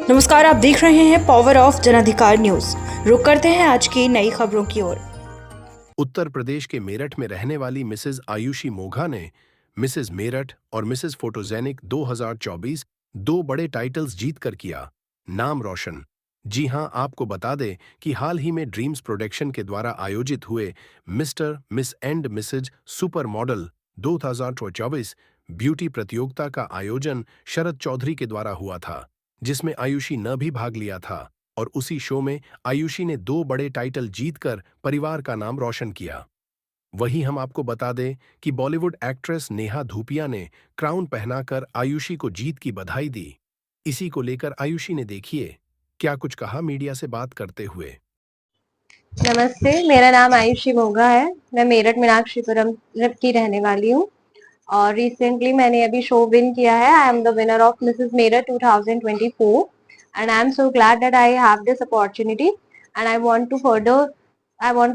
नमस्कार, आप देख रहे हैं पावर ऑफ जनाधिकार न्यूज। रुक करते हैं आज की नई खबरों की ओर। उत्तर प्रदेश के मेरठ में रहने वाली मिसेज आयुषी मोघा ने मिसेज मेरठ और मिसेज फोटोजेनिक 2024 दो बड़े टाइटल्स जीतकर किया नाम रोशन। जी हां, आपको बता दें कि हाल ही में ड्रीम्स प्रोडक्शन के द्वारा आयोजित हुए mister miss and Mrs super model 2024 beauty प्रतियोगिता का आयोजन शरद चौधरी के द्वारा हुआ था, जिसमें आयुषी ने भी भाग लिया था और उसी शो में आयुषी ने दो बड़े टाइटल जीतकर परिवार का नाम रोशन किया। वहीं हम आपको बता दें कि बॉलीवुड एक्ट्रेस नेहा धूपिया ने क्राउन पहनाकर आयुषी को जीत की बधाई दी। इसी को लेकर आयुषी ने देखिए क्या कुछ कहा मीडिया से बात करते हुए। नमस्ते, मेरा नाम आयुषी मोघा है। मैं मेरठ मीनाक्षीपुरम की रहने वाली हूँ और रिसेंटली मैंने अभी शो विन किया है। I am the winner of Mrs Meerut 2024 and I am so glad that I have this opportunity and I want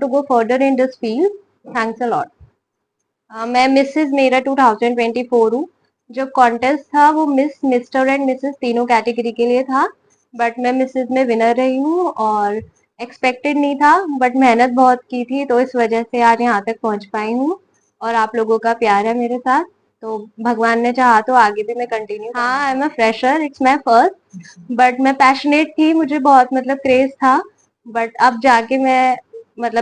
to go further in this field. Thanks a lot. मैं Mrs Meerut 2024 हूँ। जो contest था वो miss, mister and Mrs तीनों category के लिए था, but मैं मिसेस में विनर रही हूँ और एक्सपेक्टेड नहीं था, बट मेहनत बहुत की थी तो इस वजह से आज यहाँ तक पहुँच पाई हूँ और आप लोगों का प्यार है मेरे साथ, तो भगवान ने चाहा तो आगे भी मैं कंटिन्यू। हाँ, I am a fresher, it's my first, but मैं पैशनेट थी, मुझे बहुत क्रेज था, बट अब जाके मैं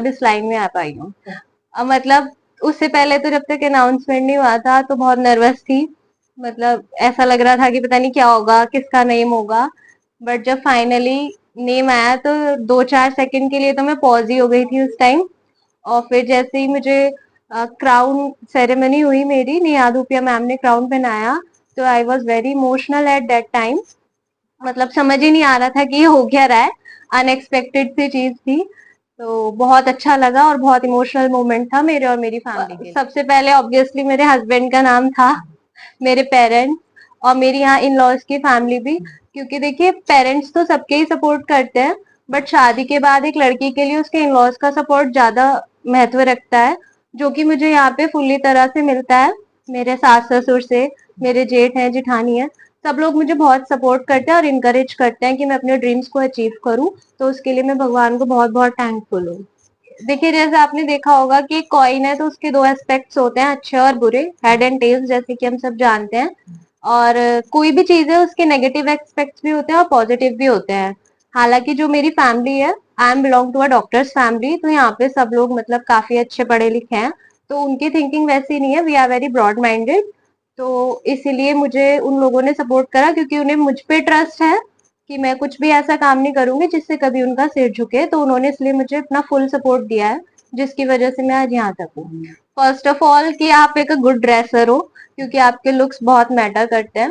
इस लाइन में आ पाई हूँ। मतलब उससे पहले तो जब तक अनाउंसमेंट नहीं हुआ था तो बहुत नर्वस थी। ऐसा लग रहा था कि पता नहीं क्या होगा, किसका नेम होगा, बट जब फाइनली नेम आया तो 2-4 सेकंड के लिए तो मैं पॉज ही हो गई थी उस टाइम। और फिर जैसे ही मुझे क्राउन सेरेमनी हुई, मेरी नेहा धूपिया मैम ने क्राउन पहनाया, तो I was very emotional at that time. समझ ही नहीं आ रहा था कि ये हो क्या रहा है, अनएक्सपेक्टेड सी चीज थी। तो बहुत अच्छा लगा और बहुत इमोशनल मोमेंट था मेरे और मेरी फैमिली के। सबसे पहले ऑब्वियसली मेरे हस्बैंड का नाम था, मेरे पेरेंट्स और मेरी यहाँ इन लॉज की फैमिली भी, क्योंकि देखिए पेरेंट्स तो सबके ही सपोर्ट करते हैं, बट शादी के बाद एक लड़की के लिए उसके इन लॉज का सपोर्ट ज्यादा महत्व रखता है, जो कि मुझे यहाँ पे फुल्ली तरह से मिलता है। मेरे सास ससुर से, मेरे जेठ हैं, जिठानी है, सब लोग मुझे बहुत सपोर्ट करते हैं और इनकरेज करते हैं कि मैं अपने ड्रीम्स को अचीव करूं, तो उसके लिए मैं भगवान को बहुत बहुत थैंकफुल हूँ। देखिए, जैसे आपने देखा होगा कि कॉइन है तो उसके दो एस्पेक्ट्स होते हैं, अच्छे और बुरे, हेड एंड टेल्स, जैसे कि हम सब जानते हैं। और कोई भी चीज है उसके नेगेटिव एस्पेक्ट्स भी होते हैं और पॉजिटिव भी होते हैं। हालांकि जो मेरी फैमिली है, I am belong to a doctor's family, तो यहाँ पे सब लोग काफी अच्छे पढ़े लिखे हैं, तो उनकी थिंकिंग वैसी नहीं है, we are very broad minded. तो इसीलिए मुझे उन लोगों ने सपोर्ट करा, क्योंकि उन्हें मुझ पे ट्रस्ट है कि मैं कुछ भी ऐसा काम नहीं करूंगी जिससे कभी उनका सिर झुके, तो उन्होंने इसलिए मुझे अपना फुल सपोर्ट दिया है, जिसकी वजह से मैं आज यहाँ तक हूँ। फर्स्ट ऑफ ऑल कि आप एक गुड ड्रेसर हो, क्योंकि आपके लुक्स बहुत मैटर करते हैं।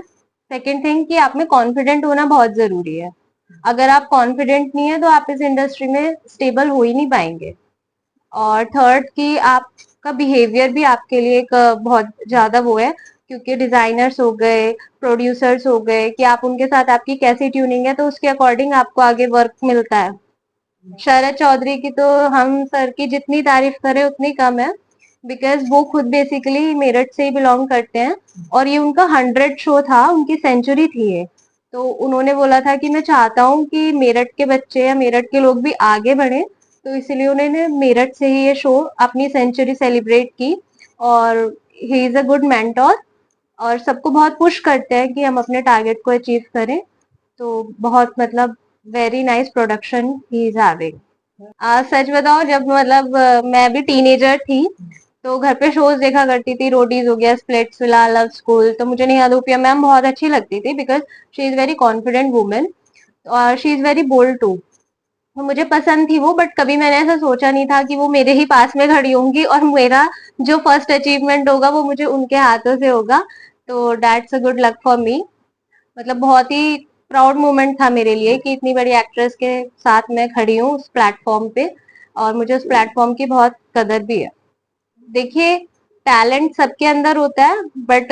सेकेंड थिंग कि आप में कॉन्फिडेंट होना बहुत जरूरी है। अगर आप कॉन्फिडेंट नहीं है तो आप इस इंडस्ट्री में स्टेबल हो ही नहीं पाएंगे। और थर्ड कि आपका बिहेवियर भी आपके लिए एक बहुत ज्यादा वो है, क्योंकि डिजाइनर्स हो गए, प्रोड्यूसर्स हो गए, कि आप उनके साथ आपकी कैसी ट्यूनिंग है, तो उसके अकॉर्डिंग आपको आगे वर्क मिलता है। शरद चौधरी की तो हम सर की जितनी तारीफ करें उतनी कम है, बिकॉज वो खुद बेसिकली मेरठ से ही बिलोंग करते हैं और ये उनका 100 शो था, उनकी सेंचुरी थी ये। तो उन्होंने बोला था कि मैं चाहता हूँ कि मेरठ के बच्चे या मेरठ के लोग भी आगे बढ़े, तो इसलिए उन्होंने मेरठ से ही ये शो अपनी सेंचुरी सेलिब्रेट की। और he is a good mentor और सबको बहुत पुश करते हैं कि हम अपने टारगेट को अचीव करें। तो बहुत very nice production he is having. सच बताओ, जब मैं भी टीनेजर थी तो घर पे शोज देखा करती थी, रोडीज हो गया, स्प्लिट्सविला, लव स्कूल, तो मुझे नेहा धूपिया मैम बहुत अच्छी लगती थी, because she is very confident women और she is very bold too. तो मुझे पसंद थी वो, बट कभी मैंने ऐसा सोचा नहीं था कि वो मेरे ही पास में खड़ी होंगी और मेरा जो फर्स्ट अचीवमेंट होगा वो मुझे उनके हाथों से होगा। तो that's a good luck for me. बहुत ही प्राउड मोमेंट था मेरे लिए कि इतनी बड़ी एक्ट्रेस के साथ मैं खड़ी हूँ उस प्लेटफॉर्म पे, और मुझे उस प्लेटफॉर्म की बहुत कदर भी है। देखिए, टैलेंट सबके अंदर होता है, बट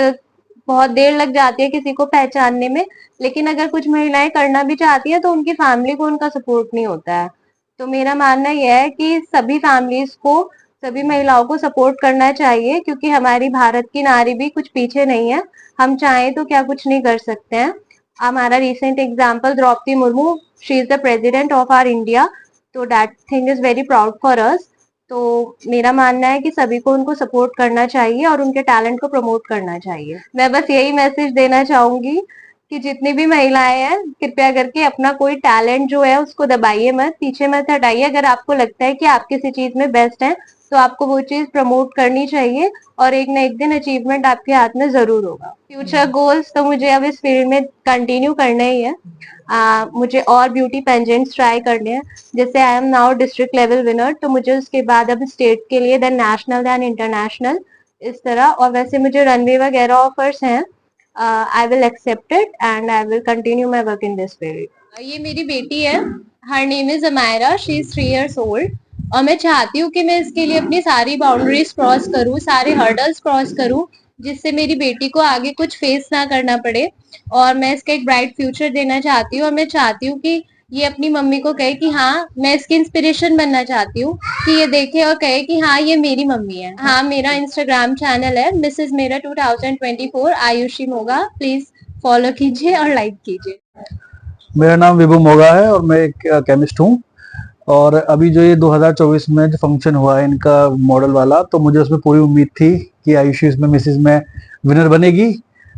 बहुत देर लग जाती है किसी को पहचानने में। लेकिन अगर कुछ महिलाएं करना भी चाहती है तो उनकी फैमिली को उनका सपोर्ट नहीं होता है। तो मेरा मानना यह है कि सभी फैमिलीज को, सभी महिलाओं को सपोर्ट करना चाहिए, क्योंकि हमारी भारत की नारी भी कुछ पीछे नहीं है। हम चाहें तो क्या कुछ नहीं कर सकते हैं। हमारा recent example Draupadi Murmu, she is the president of our India, तो that thing is very proud for us. तो मेरा मानना है कि सभी को उनको सपोर्ट करना चाहिए और उनके टैलेंट को प्रमोट करना चाहिए। मैं बस यही मैसेज देना चाहूंगी कि जितनी भी महिलाएं हैं, कृपया करके अपना कोई टैलेंट जो है उसको दबाइए मत, पीछे मत हटाइए। अगर आपको लगता है कि आप किसी चीज में बेस्ट हैं, तो आपको वो चीज प्रमोट करनी चाहिए और एक ना एक दिन अचीवमेंट आपके हाथ में जरूर होगा। फ्यूचर गोल्स तो मुझे अब इस फील्ड में कंटिन्यू करना ही है। मुझे और ब्यूटी पेजेंट्स ट्राई करने हैं, जैसे I am now district level winner, तो मुझे उसके बाद अब स्टेट के लिए, देन नेशनल, देन इंटरनेशनल, इस तरह। और वैसे मुझे रनवे वगैरह ऑफर्स हैं, I will accept it and I will continue my work in this field. ये मेरी बेटी है, her name is Amayra, she is 3 years old, और मैं चाहती हूँ कि मैं इसके लिए अपनी सारी बाउंड्रीज क्रॉस करूँ, सारे हर्डल्स क्रॉस करूँ, जिससे मेरी बेटी को आगे कुछ फेस ना करना पड़े। और मैं इसका एक ब्राइट फ्यूचर देना चाहती हूँ, और मैं चाहती हूँ कि ये अपनी मम्मी को कहे कि हाँ, मैं इसकी इंस्पिरेशन बनना चाहती हूँ, कि ये देखे और कहे कि हाँ, ये मेरी मम्मी है। हाँ, मेरा इंस्टाग्राम चैनल है मिसेस मेरा 2024 आयुषी मोगा, प्लीज फॉलो कीजिए और लाइक कीजिए। मेरा नाम विभू मोगा है और मैं एक केमिस्ट हूँ। और अभी जो ये 2024 में जो फंक्शन हुआ है इनका मॉडल वाला, तो मुझे उसमें पूरी उम्मीद थी कि आयुषी इसमें मिसेज में विनर बनेगी।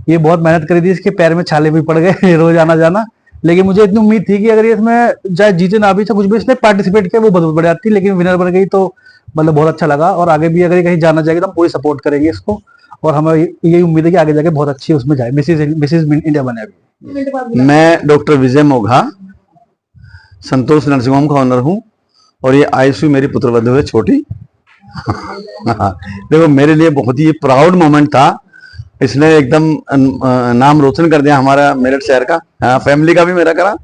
ये बहुत मेहनत करी थी, इसके पैर में छाले भी पड़ गए रोज आना जाना, लेकिन मुझे इतनी उम्मीद थी कि अगर ये इसमें चाहे जीते ना भी, चाहे कुछ भी इसने पार्टिसिपेट किया वो बहुत बढ़िया थी, लेकिन विनर बन गई तो मतलब बहुत अच्छा लगा। और आगे भी अगर ये कहीं जाना चाहिए तो हम पूरी सपोर्ट करेंगे इसको, और हमें यही उम्मीद है कि आगे जाके बहुत अच्छी उसमें जाए, मिसेज इंडिया बने। अभी मैं डॉक्टर विजय मोघा संतोष नर्सिंग होम का ऑनर हूँ, और ये आयुषी मेरी पुत्रवधू है छोटी। देखो, मेरे लिए बहुत ही प्राउड मोमेंट था। इसने एकदम नाम रोशन कर दिया हमारा मेरठ शहर का, फैमिली का भी मेरा करा।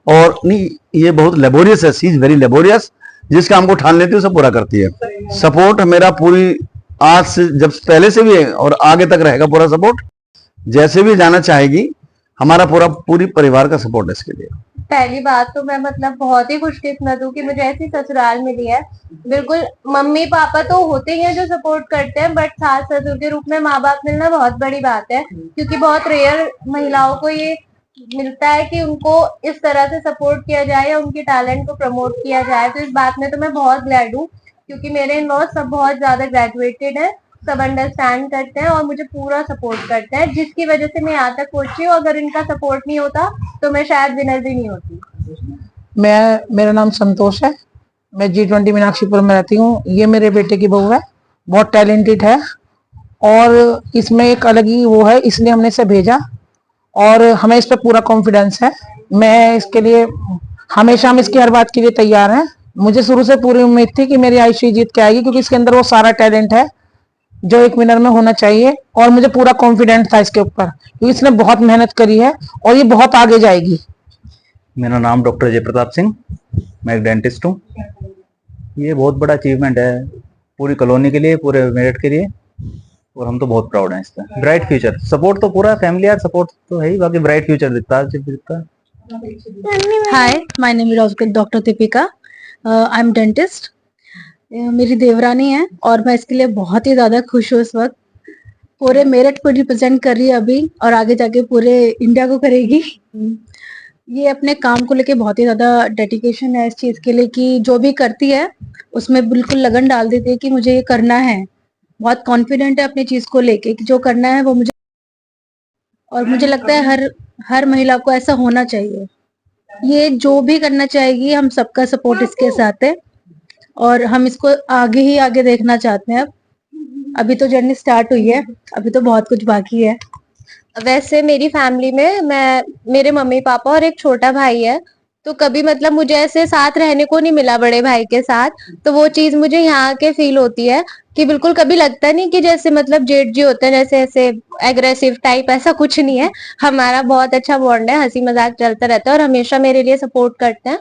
और नहीं, ये बहुत लेबोरियस है, सी इज वेरी लेबोरियस। जिस काम को ठान लेती है उसे पूरा करती है। सपोर्ट मेरा पूरी आज से, जब पहले से भी है और आगे तक रहेगा पूरा सपोर्ट। जैसे भी जाना चाहेगी, हमारा पूरी परिवार का सपोर्ट है इसके लिए। पहली बात तो मैं मतलब बहुत ही खुशकिस्मत हूँ कि मुझे ऐसी ससुराल मिली है। बिल्कुल, मम्मी पापा तो होते ही हैं जो सपोर्ट करते हैं, बट सास ससुर के रूप में माँ बाप मिलना बहुत बड़ी बात है, क्योंकि बहुत रेयर महिलाओं को ये मिलता है कि उनको इस तरह से सपोर्ट किया जाए या उनके टैलेंट को प्रमोट किया जाए। तो इस बात में तो मैं बहुत ग्लैड हूँ, क्योंकि मेरे इन लॉज सब बहुत ज्यादा ग्रेजुएटेड है, सब अंडरस्टैंड करते हैं और मुझे पूरा सपोर्ट करते हैं, जिसकी वजह से मैं यहाँ तक पहुंची हूँ। अगर इनका सपोर्ट नहीं होता तो मैं शायद विनर भी नहीं होती। मेरा नाम संतोष है, मैं G20 मीनाक्षीपुर में रहती हूँ। ये मेरे बेटे की बहू है, बहुत टैलेंटेड है और इसमें एक अलग ही वो है, इसलिए हमने इसे भेजा और हमें इस पर पूरा कॉन्फिडेंस है। मैं इसके लिए हमेशा, हम इसकी हर बात के लिए तैयार हैं। मुझे शुरू से पूरी उम्मीद थी कि मेरी आयुषी जीत के आएगी, क्योंकि इसके अंदर वो सारा टैलेंट है जो एक विनर में होना चाहिए, और मुझे पूरा कॉन्फिडेंट था इसके ऊपर, क्योंकि इसने बहुत मेहनत करी है और ये बहुत आगे जाएगी। मेरा नाम डॉक्टर जयप्रताप सिंह, मैं एक डेंटिस्ट हूँ। ये बहुत बड़ा अचीवमेंट है पूरी कॉलोनी के लिए, पूरे मेरठ के लिए, और हम तो बहुत प्राउड हैं इस पर। ब्राइट फ्यूचर, सपोर्ट तो पूरा फैमिली यार, सपोर्ट तो है ही, बाकी ब्राइट फ्यूचर दिखता है। Hi, my name is doctor Deepika, I am dentist. मेरी देवरानी है और मैं इसके लिए बहुत ही ज्यादा खुश हूँ। इस वक्त पूरे मेरठ को रिप्रेजेंट कर रही है अभी, और आगे जाके पूरे इंडिया को करेगी। ये अपने काम को लेके बहुत ही ज्यादा डेडिकेशन है इस चीज के लिए, कि जो भी करती है उसमें बिल्कुल लगन डाल देती है कि मुझे ये करना है। बहुत कॉन्फिडेंट है अपनी चीज को लेके कि जो करना है वो मुझे, और मुझे लगता है हर महिला को ऐसा होना चाहिए। ये जो भी करना चाहेगी, हम सबका सपोर्ट इसके साथ है और हम इसको आगे ही आगे देखना चाहते हैं। अभी तो जर्नी स्टार्ट हुई है, अभी तो बहुत कुछ बाकी है। वैसे मेरी फैमिली में मेरे मम्मी पापा और एक छोटा भाई है, तो कभी मतलब मुझे ऐसे साथ रहने को नहीं मिला बड़े भाई के साथ, तो वो चीज मुझे यहाँ के फील होती है कि बिल्कुल कभी लगता नहीं कि जैसे मतलब जेठ जी होते हैं जैसे ऐसे एग्रेसिव टाइप, ऐसा कुछ नहीं है। हमारा बहुत अच्छा बॉन्ड है, हंसी मजाक चलता रहता है और हमेशा मेरे लिए सपोर्ट करते हैं।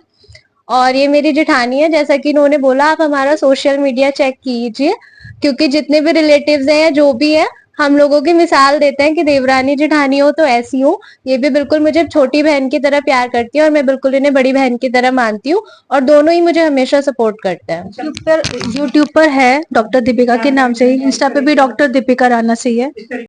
और ये मेरी जेठानी है, जैसा कि इन्होंने बोला, आप हमारा सोशल मीडिया चेक कीजिए, क्योंकि जितने भी रिलेटिव्स हैं या जो भी है, हम लोगों की मिसाल देते हैं कि देवरानी जेठानी हो तो ऐसी हो। ये भी बिल्कुल मुझे छोटी बहन की तरह प्यार करती है और मैं बिल्कुल इन्हें बड़ी बहन की तरह मानती हूँ, और दोनों ही मुझे हमेशा सपोर्ट करते हैं। यूट्यूब पर है डॉक्टर दीपिका के नाम से ही, इंस्टा पे भी डॉक्टर दीपिका राणा से ही है।